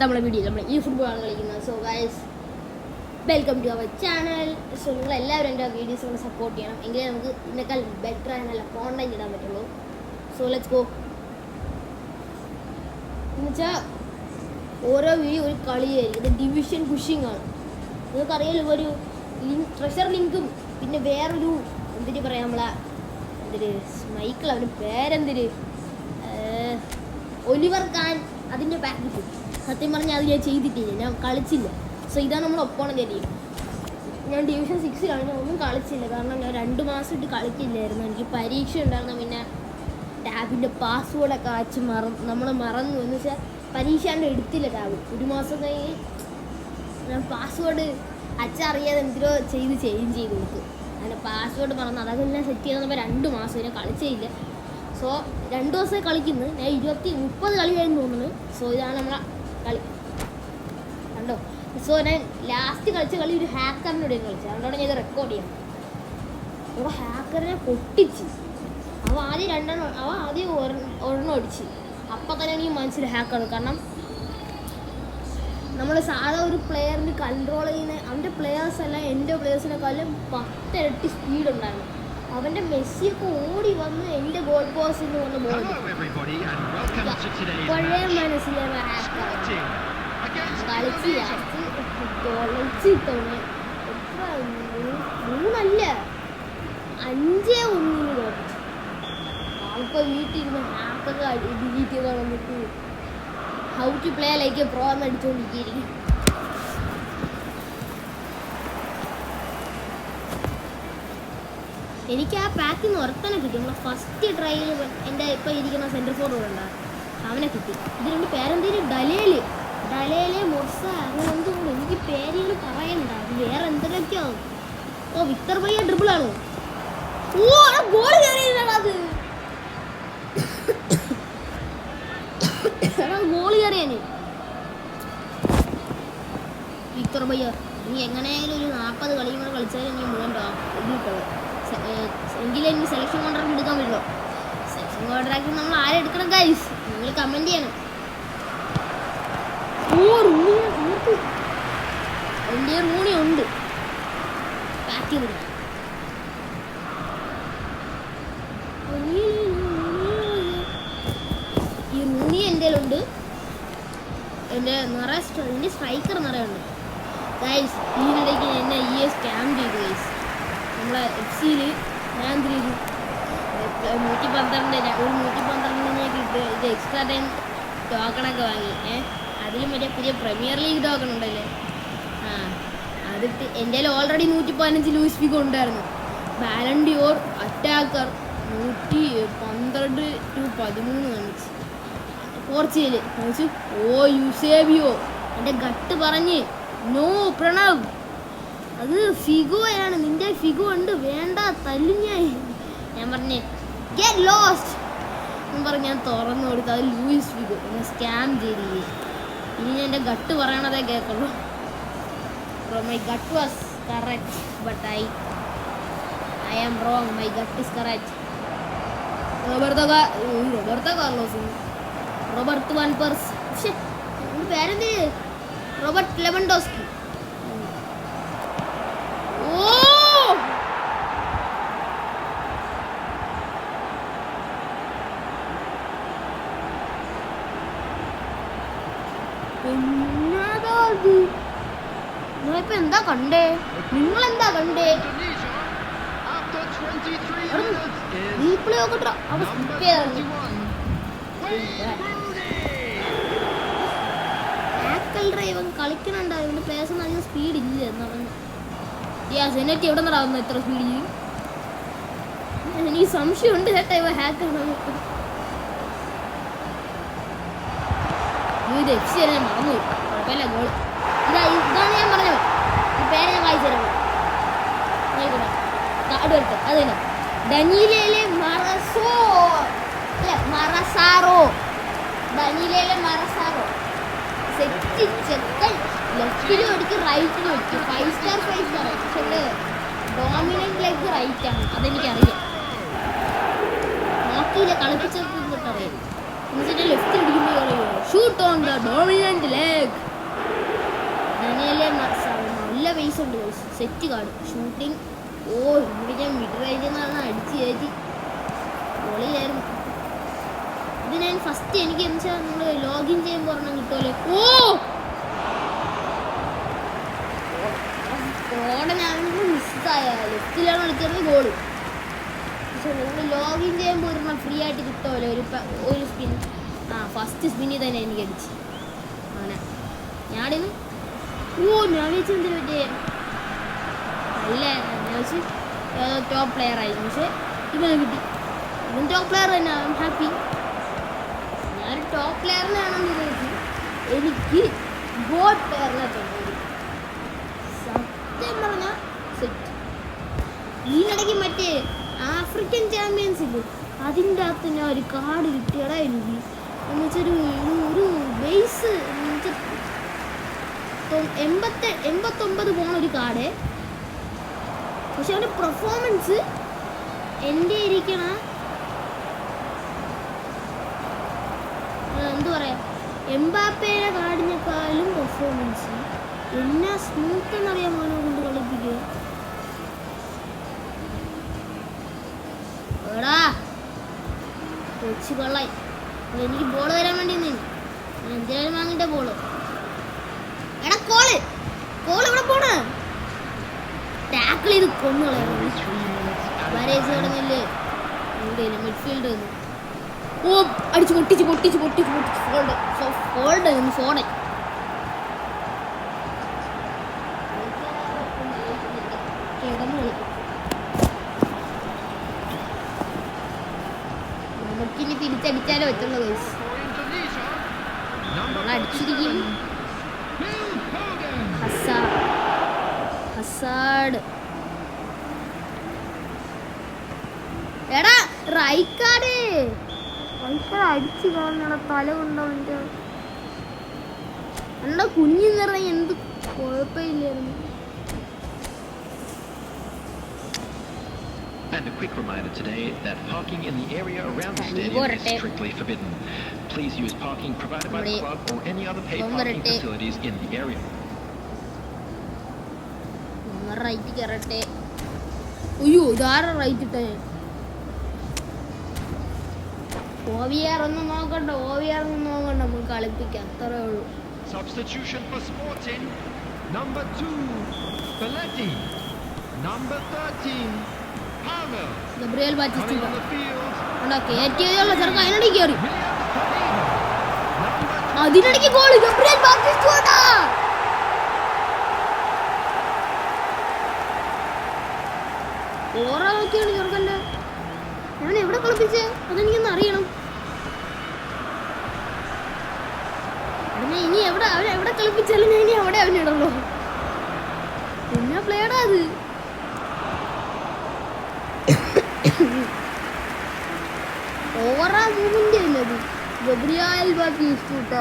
നമ്മളെ വീഡിയോ നമ്മൾ ഈ ഫുട്ബോളാണ് കളിക്കുന്നത്. So guys, welcome to our channel. So നിങ്ങളെല്ലാവരും എൻ്റെ വീഡിയോസ് കൊണ്ട് സപ്പോർട്ട് ചെയ്യണം, എങ്കിലേ നമുക്ക് ഇതിനേക്കാൾ ബെറ്റർ ആയ നല്ല കോണ്ടന്റ് ഇടാൻ പറ്റുള്ളൂ. So let's go. എന്നുവെച്ചാൽ ഓരോ വീഡിയോ ഒരു കളിയായിരിക്കും. ഇത് ഡിവിഷൻ പുഷിംഗ് ആണ്. നിങ്ങൾക്കറിയാലോ, ഒരു ട്രഷർ ലിങ്കും പിന്നെ വേറൊരു എന്തിന് പറയാം, നമ്മളെ മൈക്കിൾ, അവന് പേരെന്തിന്, ഒലിവർ ഖാൻ, അതിൻ്റെ പാക്ക് കിട്ടും. സത്യം പറഞ്ഞാൽ അത് ഞാൻ ചെയ്തിട്ടില്ല, ഞാൻ കളിച്ചില്ല. സോ ഇതാണ് നമ്മൾ ഒപ്പോണൻ്റ് ടീം. ഞാൻ ഡിവിഷൻ 6 ഞാൻ ഒന്നും കളിച്ചില്ല, കാരണം ഞാൻ 2 മാസമായിട്ട് കളിക്കില്ലായിരുന്നു. എനിക്ക് പരീക്ഷ ഉണ്ടായിരുന്നു. പിന്നെ ടാബിൻ്റെ പാസ്വേഡൊക്കെ അയച്ച് നമ്മൾ മറന്നു. എന്ന് വെച്ചാൽ പരീക്ഷ എടുത്തില്ല ടാബ്. 1 മാസം കഴിഞ്ഞ് ഞാൻ പാസ്വേഡ് അച്ഛറിയാതെ എന്തിനോ ചെയ്ത് ചേഞ്ച് ചെയ്ത് കൊടുത്തു. അങ്ങനെ പാസ്വേഡ് മറന്നു. അതെല്ലാം സെറ്റ് ചെയ്തപ്പോൾ 2 മാസം ഞാൻ കളിച്ചേയില്ല. സോ 2 ദിവസമേ കളിക്കുന്നു. ഞാൻ 30 കളി കഴിഞ്ഞ് തോന്നുന്നു. സോ ഇതാണ് നമ്മളെ കളി, കണ്ടോ. സോ ഞാൻ ലാസ്റ്റ് കളിച്ച കളി ഒരു ഹാക്കറിനോട് കളിച്ചത്. അതുകൊണ്ടാണ് ഞാൻ ഇത് റെക്കോർഡ് ചെയ്യാം. ഇവിടെ ഹാക്കറിനെ പൊട്ടിച്ച് അവ ആദ്യം ഒരെണ്ണം അടിച്ച്. അപ്പം തന്നെ എനിക്ക് മനസ്സിലായി ഹാക്കർ. കാരണം നമ്മൾ സാധാ ഒരു പ്ലെയറിന് കൺട്രോൾ ചെയ്യുന്ന അവൻ്റെ പ്ലെയേഴ്സെല്ലാം എൻ്റെ പ്ലെയേഴ്സിനെക്കാളും 10 ഇരട്ടി സ്പീഡ് ഉണ്ടായിരുന്നു. അവൻ്റെ മെസ്സിയൊക്കെ ഓടി വന്ന് എൻ്റെ ഗോൾ പോസ്റ്റിൽ നിന്ന് വന്ന് ബോൾ പഴയ മനസ്സിലാണ് ഹാക്കർ കളിച്ച് തൊളിച്ചിട്ടവന് എത്ര 3 അല്ല 5-1 തോന്നിച്ചു. ആൾക്കാർ വീട്ടിലിരുന്ന് ഹാക്കൊക്കെ ഡിലീറ്റ് ചെയ്ത് വന്നിട്ട് how to play like pro എന്ന് അടിച്ചുകൊണ്ടിരിക്കും. എനിക്ക് ആ പാക്കിൽ നിന്ന് ഒരുത്തനെ കിട്ടി. നമ്മളെ ഫസ്റ്റ് ട്രയൽ എൻ്റെ ഇപ്പോൾ ഇരിക്കുന്ന സെൻറ്റർ ഫോർവേഡ് ഉണ്ടാകും, അവനെ കിട്ടി. ഇതിനുണ്ട് പേരെന്തേലും ഡലേലെ മൊർസ അങ്ങനെ എന്തുകൊണ്ട് എനിക്ക് പേരുകൾ പറയണ്ട. അത് വേറെ എന്തൊക്കെയാവും. ഓ വിക്ടർ ഭയ്യ ഡ്രിബിളാണോ? ഓ ഗോൾ കയറിയതാണ് അത്. ഗോൾ കയറിയാന് വിക്ടർ ഭയ്യ. നീ എങ്ങനെയായാലും ഒരു 40 കളിയും കൂടെ കളിച്ചാലും നീ മുഴുവൻ ഇതിട്ടുള്ളൂ. എങ്കിലും എനിക്ക് സെലക്ഷൻ കോൺട്രാക്ട് എടുക്കാൻ പറ്റുമോ? സെലക്ഷൻ കോൺട്രാക്ട് നമ്മൾ ആരെടുക്കണം ഗൈസ്? നിങ്ങൾ കമൻറ്റ് ചെയ്യണം. എൻ്റെ റൂണി ഉണ്ട് പാക്ക് ചെയ്ത്. ഈ റൂണി എൻ്റെ ഉണ്ട്. എൻ്റെ സ്ട്രൈക്കർ നിറയുണ്ട് ഗൈസ്. ഇതിനിടയ്ക്ക് എന്നെ സ്കാം ചെയ്തു ഗൈസ്. നമ്മളെ FC-യിൽ ഞാൻ തിരിച്ചു 112 കിട്ടും. ഇത് എക്സ്ട്രാ ടൈം ടോക്കണൊക്കെ വാങ്ങി. അതിലും മറ്റേ പുതിയ പ്രീമിയർ ലീഗ് ടോക്കൺ ഉണ്ടല്ലേ, അതിട്ട് എൻ്റെ ഓൾറെഡി 115 ലൂയിസ് ഫിഗോ ഉണ്ടായിരുന്നു. ബാലൻഡിയോർ അറ്റാക്കർ 112-13 കാണിച്ചു. പോർച്ചുഗൽ കാണിച്ചു. ഓ യൂസേബിയോ. എൻ്റെ ഗട്ട് പറഞ്ഞ് നോ പ്രണവ്, അത് ഫിഗോയാണ്, നിന്റെ ഫിഗോ ഉണ്ട്, വേണ്ട ഞാൻ പറഞ്ഞേ ഗെറ്റ് ലോസ്റ്റ് എന്ന് പറഞ്ഞ് ഞാൻ തുറന്നു കൊടുത്തു. അത് ലൂയിസ് ഫിഗോ എന്നെ സ്കാം ചെയ്തില്ലേ. ഇനി ഞാൻ എൻ്റെ ഗട്ട് പറയണതേ കേൾക്കുള്ളൂ. My gut was correct but I am wrong. My gut is correct. Roberto Carlos, Robert van Persie, പക്ഷേ പേരെന്ത്, റോബർട്ട് ലെവൻഡോസ്കി. നിങ്ങളിപ്പോ എന്താ കണ്ടേ? നിങ്ങളെന്താ കണ്ടേ? റീപ്ലേ നോക്കട്ടോ. അവ സ്കിപ്പ് ചെയ്തായിരുന്നു. ആക്കൽ ഡ്രൈവൻ കളിക്കണുണ്ടായിരുന്നു. പ്ലേസ് നല്ല സ്പീഡ് ഇല്ല എന്നാണ്. സെനറ്റ് എവിടെ നിന്നാവുന്നു ഇത്ര സ്പീഡിൽ? എനിക്ക് സംശയമുണ്ട് ചേട്ടാ ഇവ ഹാക്കാണ്. ഇത് FC ഞാൻ മറന്നു. കുഴപ്പമില്ല, ഗോൾ ഇതാണ് ഞാൻ പറഞ്ഞത്. ഈ പേര് ഞാൻ വായിച്ചു തരാം. കാർഡ് വരട്ടെ. അത് തന്നെ ഡനീലയിലെ സെറ്റ് ചെക്കൻ. ലെഫ്റ്റിലും ഒരിക്കൽ റൈറ്റിലും ഒരിക്കൽ 5 സ്റ്റാർ പക്ഷേ ഡോമിനൻ്റ് ലെഗ് റൈറ്റാണ്. അതെനിക്കറിയാം. നോക്കിയില്ല, കളിപ്പിച്ചറിയാം. എന്നിട്ട് ലെഫ്റ്റിൽ അടിക്കുമ്പോൾ പറയുമോ shoot on the dominant leg. നല്ല പൈസ ഉണ്ട് സെറ്റ് കാർഡ് ഷൂട്ടിങ്. ഓ ഇവിടെ ഞാൻ മിഡ് റേഞ്ചിൽ നിന്നാണ് അടിച്ച് കയറ്റി പൊളിയായിരുന്നു. ഇത് ഞാൻ ഫസ്റ്റ് എനിക്ക് എന്ന് വെച്ചാൽ നമ്മൾ ലോഗിൻ ചെയ്യുമ്പോൾ ഒരെണ്ണം കിട്ടുമല്ലോ. ഓടനാണെങ്കിൽ മിസ്സായ ലെഫ്റ്റിലാണ് കളിച്ചിരുന്നത് ഗോള്. പക്ഷേ നമ്മൾ ലോഗിൻ ചെയ്യുമ്പോൾ ഒരെണ്ണം ഫ്രീ ആയിട്ട് കിട്ടുമല്ലോ ഒരു സ്പിൻ. ഫസ്റ്റ് സ്പിന്നിൽ തന്നെ എനിക്ക് അടിച്ച് അങ്ങനെ ഞാനിന്ന് ഞാൻ വെച്ച് എന്തിനു പറ്റിയ നല്ല ഞാൻ വെച്ച് ടോപ്പ് പ്ലെയർ ആയിരുന്നു. പക്ഷെ ഇവനെ കിട്ടി. ഇവൻ ടോപ്പ് പ്ലെയർ തന്നെ. I am happy. ഞാനൊരു ടോപ്പ് പ്ലെയറിനാണെന്ന് വിചാരിച്ചു. എനിക്ക് ഗോഡ് പ്ലെയറിനെ തോന്നി. സത്യം പറഞ്ഞാൽ സെറ്റ്. ഈയിടയ്ക്ക് മറ്റേ ആഫ്രിക്കൻ ചാമ്പ്യൻസ് ഇല്ലേ അതിൻ്റെ അകത്ത് ഞാൻ ഒരു കാർഡ് കിട്ടിയടാ എനിക്ക്. എന്ന് വെച്ചൊരു ഒരു ബേസ് 89 പോണൊരു കാർഡ്. പക്ഷെ അവൻ്റെ പെർഫോമൻസ് എൻ്റെ ഇരിക്കണ എന്തു പറയാ എംബാപ്പയുടെ കാർഡിനേക്കാളും പെർഫോമൻസ് എന്നാ സ്മൂത്ത് എന്നറിയാൻ മോനെ കൊണ്ട് കളിപ്പിക്കുക. എടാ കൊച്ചു കൊള്ളായി. എനിക്ക് ബോൾ തരാൻ വേണ്ടി ഞാൻ എന്തിനാലും വാങ്ങിട്ട ബോള്. എടാ കോള് ഇവിടെ പോണ ടാക്കിൾ ചെയ്ത് കൊന്നുകളയാ കിടന്നില്ലേ മിഡ്ഫീൽഡ്. ഓ അടിച്ച് പൊട്ടിച്ച് ഫോൾഡ് നമുക്കിനി തിരിച്ചടിച്ചാലേ പറ്റുള്ളൂ. അടിച്ചിരിക്കും ഹസാഡ്. എടാ റൈക്കാർഡ് അടിച്ചു കാണണ തല കൊണ്ടോ എന്റെ കുഞ്ഞു നിറഞ്ഞ എന്ത് കുഴപ്പമില്ലായിരുന്നു. And a quick reminder today that parking in the area around the stadium is strictly forbidden. Please use parking provided by the club or any other paid parking facilities in the area. Right കയറട്ടെ. അയ്യോ ഇതാരാ right ഇട്ടേ. OVR ഒന്നും നോക്കണ്ട നമുക്ക് കളിപ്പിക്കാം അത്രേ ഉള്ളൂ. Substitution for Sporting. Number 2, Belletti. Number 13, Palmer. Gabriel Batistuta. On the field. അണ്ടാ കേറ്റിയതുള്ള ചെറുക്ക അതിനിടയ്ക്ക് കയറി. അതിനിടയ്ക്ക് ഗോൾ ഗബ്രിയേൽ ബാറ്റിസ്റ്റൂട്ട. ഓറ നോക്കിയാണ് ചെറുക്കൻ്റെ. ഞാൻ എവിടെ കളിപ്പിച്ചേ അതെനിക്കൊന്ന് അറിയണം. ഇനി എവിടെ കളിപ്പിച്ചാലും ഞാൻ ഇനി അവിടെ അവനിടുള്ളൂ. പിന്നെ പ്ലേഡാ അത്. ഓവറാ മൂവിൻ്റെ അല്ലേ അത്. Gabriel Batistuta.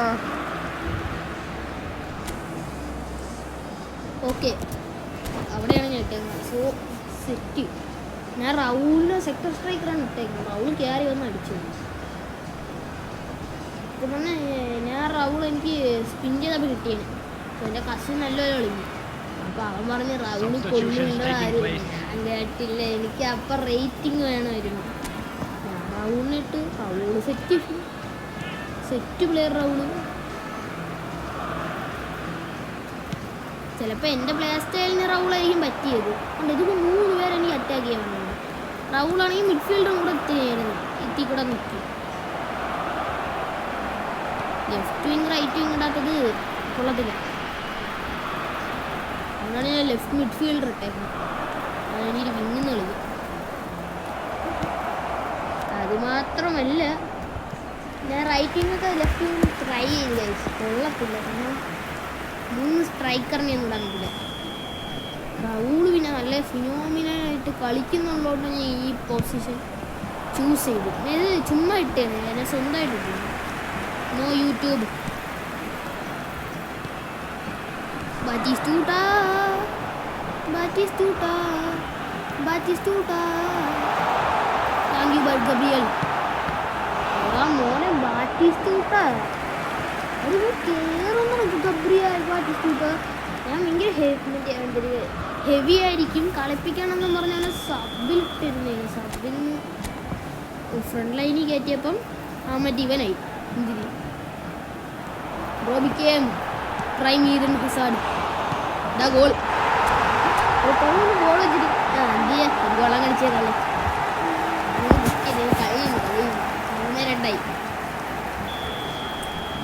ഓക്കെ അവിടെയാണ് ഞാൻ ഇട്ടേക്കുന്നത്. So set. ഞാൻ റൗളിന് സെക്ടർ സ്ട്രൈക്കറാണ് ഇട്ടേക്കുന്നത്. റൗൾ കയറി വന്ന് അടിച്ചു. ഇപ്പം പറഞ്ഞാൽ ഞാൻ റൗൾ എനിക്ക് സ്പിൻ ചെയ്തപ്പോൾ കിട്ടിയാണ്. അപ്പോൾ എൻ്റെ കസിൻ നല്ലപോലെ കളിക്കും. അപ്പോൾ അവൻ പറഞ്ഞ് റൗൾ കൊല്ലുണ്ടോ ആരും. ഞാൻ കേട്ടില്ല. എനിക്ക് അപ്പം റേറ്റിംഗ് വേണമായിരുന്നു. ഞാൻ റൗളിനിട്ട് റൗള് സെറ്റ് പ്ലെയർ റൗള്. ചിലപ്പോൾ എൻ്റെ പ്ലേ സ്റ്റൈലിന് റൗളായിരിക്കും പറ്റിയത്. അതുകൊണ്ട് ഇതിപ്പോൾ 3 പേരെ എനിക്ക് അറ്റാക്ക് ചെയ്യാൻ വേണ്ടി. റൗളാണെങ്കിൽ മിഡ്ഫീൽഡറും കൂടെ എത്തി കൂടെ നിൽക്കും. ലെഫ്റ്റ് വിങ് റൈറ്റ് വിങ് ഇടാത്തത് കൊള്ളത്തില്ല. അതുകൊണ്ടാണ് ഞാൻ ലെഫ്റ്റ് മിഡ്ഫീൽഡർ ഇട്ടേക്കുന്നത്. അതിനൊരു വിങ്ങിന്ന് കളിക്കും. അതുമാത്രമല്ല ഞാൻ റൈറ്റ് വിങ്ങൊക്കെ ലെഫ്റ്റ് വിങ് ട്രൈ ചെയ്ത് കൊള്ളത്തില്ല. കാരണം 3 സ്ട്രൈക്കറിനെ ഒന്നും ഇടാൻ പറ്റില്ല. റൗള് പിന്നെ നല്ല ഫിനോമിനായിട്ട് കളിക്കുന്നുള്ളതുകൊണ്ട് ഞാൻ ഈ പൊസിഷൻ ചൂസ് ചെയ്തു. ഇത് ചുമ്മാ ഇട്ടേനെ ഞാൻ സ്വന്തമായിട്ട് ഇട്ടു. No YouTube. Batistuta thank you Gabriel. ആ മോനെ ബാറ്റിസ്റ്റൂട്ട ഒരു കേറുന്ന ഗബ്രിയേൽ ബാറ്റിസ്റ്റൂട്ട. ഞാൻ ഭയങ്കര ഹെവി ആയിരിക്കും കളിപ്പിക്കണമെന്ന് പറഞ്ഞാൽ സബിലിട്ടിരുന്നേ. സബിൽ ഫ്രണ്ട് ലൈനിൽ കയറ്റിയപ്പം മറ്റേ ഇവനായി ഇന്ത്യയിൽ റോബിക്കേം പ്രൈം ഈദൻ ഹസാഡ്. ഇതാ ഗോൾ. ഗോൾ വെച്ചിട്ട് എന്ത് ചെയ്യാ, ഗോളം കളിച്ചേ കളി കഴിയുന്നു. 3-2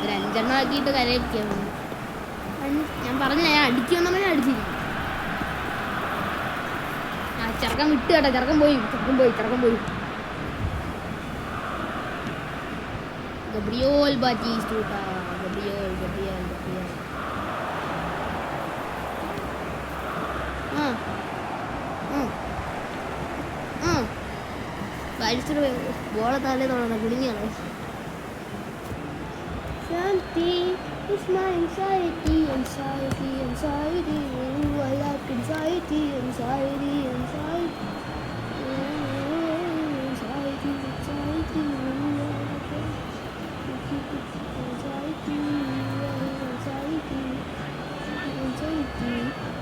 ഒരു 5 ആക്കിയിട്ട് കരയിക്കാൻ. ഞാൻ പറഞ്ഞ ഞാൻ അടിക്കുമെന്നവനെ അടിച്ചിരിക്കും. ചെറുക്കൻ വിട്ട് കേട്ടോ. ചെറുക്കൻ പോയി. Gabriel Batistuta. ഗബ്രിയേൽ ബാറ്റിസ്റ്റൂട്ട ബോളെ തലേ തുടങ്ങുന്ന കുടുങ്ങിയാണ്. Something is my anxiety. Ooh, I like anxiety. Anxiety. Ooh, anxiety.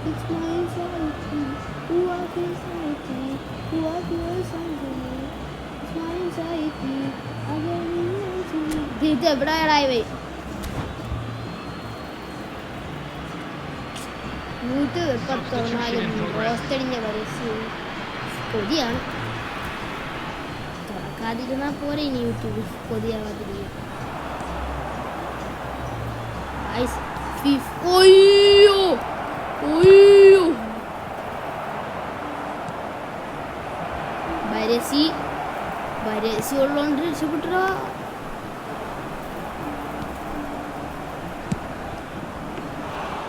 It's my anxiety. Ooh, I feel anxiety. Ooh, I feel something. It's my anxiety. I get anxiety. ഇത് എവിടെയാടായി പോയി YouTube എപ്പോൾ തുറന്നാലും റോസ്റ്റടിൻ്റെ കൊതിയാണ്. തുറക്കാതിരുന്നാൽ പോരെ ഇനി YouTube കൊതിയാവാതിരിക്കും. ബരസി ഉള്ളോണ്ട് രക്ഷപ്പെട്ടോ.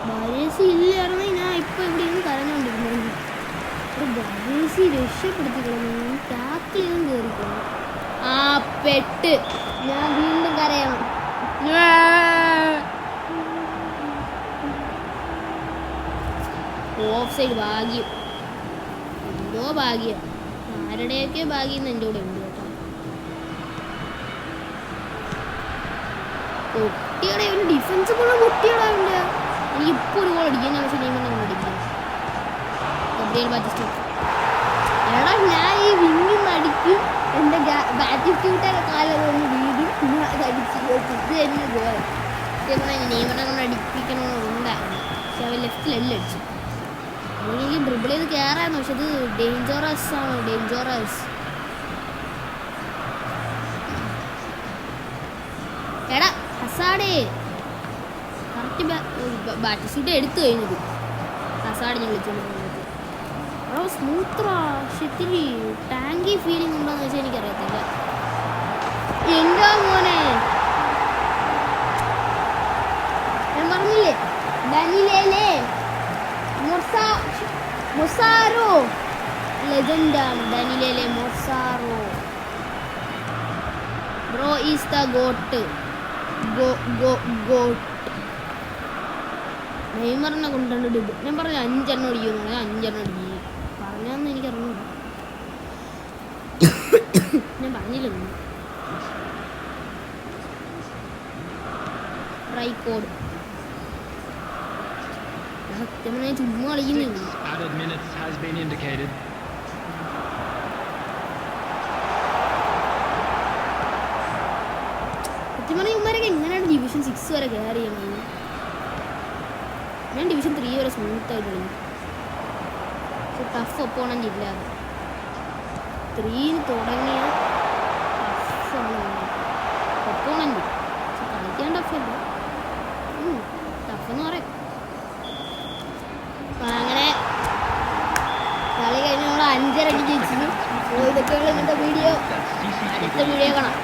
ബരേസി ഇല്ലായിരുന്നെ ഞാൻ ഇപ്പൊ എവിടെയാണ് കരഞ്ഞോണ്ടിരുന്നത്. ബരേസി രക്ഷപ്പെടുത്തിക്കളഞ്ഞു. ടാക്കിൽ ചെയ്തും കയറിക്കണം. പെട്ട് ഞാൻ വീണ്ടും കരയണം. Offside. ഭാഗ്യം, എന്തോ ഭാഗ്യം. ആരുടെയൊക്കെ ഭാഗ്യം എൻ്റെ കൂടെ ഉണ്ട് കേട്ടോ. പൊട്ടിയുടെ ഒരു ഡിഫൻസ് പോലെ പൊട്ടിയുടെ ഉണ്ട്. എനിക്ക് ഇപ്പോൾ ഒരു ഗോൾ അടിക്കാൻ. ഞാൻ പക്ഷേ നെയ്മറിനെ അടിക്കാം. Gabriel Batistuta. എടാ ഞാൻ ഈ വിങ്ങിന്ന് അടിക്കും. എൻ്റെ ബാറ്റിസ്റ്റൂട്ട കാലൊന്ന് വീടും. ഇത് തന്നെ ഗോൾ. നെയ്മറിനെ കൊണ്ട് അടിപ്പിക്കണമെന്നുണ്ടായിരുന്നു. പക്ഷെ അവൻ ലെഫ്റ്റിലല്ല അടിച്ചു. എനിക്ക് ഡ്രിബിൾ ചെയ്ത് കയറായിരുന്നു. പക്ഷെ അത് ഡേഞ്ചറസ് ആണ്. എടാ ഹസാഡേ കറക്റ്റ് ബാറ്റിസ്റ്റൂട്ട എടുത്തു കഴിഞ്ഞത്. ഹസാഡ് ഞാൻ വിളിച്ചോണ്ട് സ്മൂത്തറാ. പക്ഷെ ഇത്തിരി ടാങ്കി ഫീലിംഗ് ഉണ്ടോന്ന് വെച്ചാൽ എനിക്കറിയത്തില്ല. എന്താ മോനെ ഞാൻ പറഞ്ഞില്ലേ ഡാനിയേലേ മൊസാറോ ലെജൻഡാണ്. ഡാനിയേലേ മൊസാറോ ബ്രോ ഈസ് ദ ഗോട്ട്. നെയ്മറിനെ കൊണ്ടുണ്ട്. ഞാൻ പറഞ്ഞു 5 അടിക്കുന്നു. 5 അടിക്കും പറഞ്ഞാന്ന് എനിക്കറിഞ്ഞൂടാ. ഞാൻ പറഞ്ഞില്ല. ട്രൈക്കോഡ് സത്യം ചുമ്മാ കളിക്കുന്നില്ല. സത്യം പറഞ്ഞാൽ ഇവന്മാരൊക്കെ എങ്ങനെയാണ് ഡിവിഷൻ 6 വരെ കയറി ചെയ്യുന്നത്? ഞാൻ ഡിവിഷൻ 3 വരെ സ്മൂത്തായിട്ട് കളിക്കും. പക്ഷെ ടഫ് ഒപ്പോണൻ്റ് ഇല്ല. 3 തുടങ്ങിയ ടഫാണ് ഒപ്പോണൻ്റ്. പക്ഷെ കളിക്കാൻ ടഫല്ല. ടഫെന്ന് പറയാം. അങ്ങനെ കളി കഴിഞ്ഞ് നമ്മൾ 5 അടിക്ക് വെച്ചു. ഇതൊക്കെയുള്ള ഇങ്ങനത്തെ വീഡിയോ അടുത്ത വീഡിയോ കാണാം.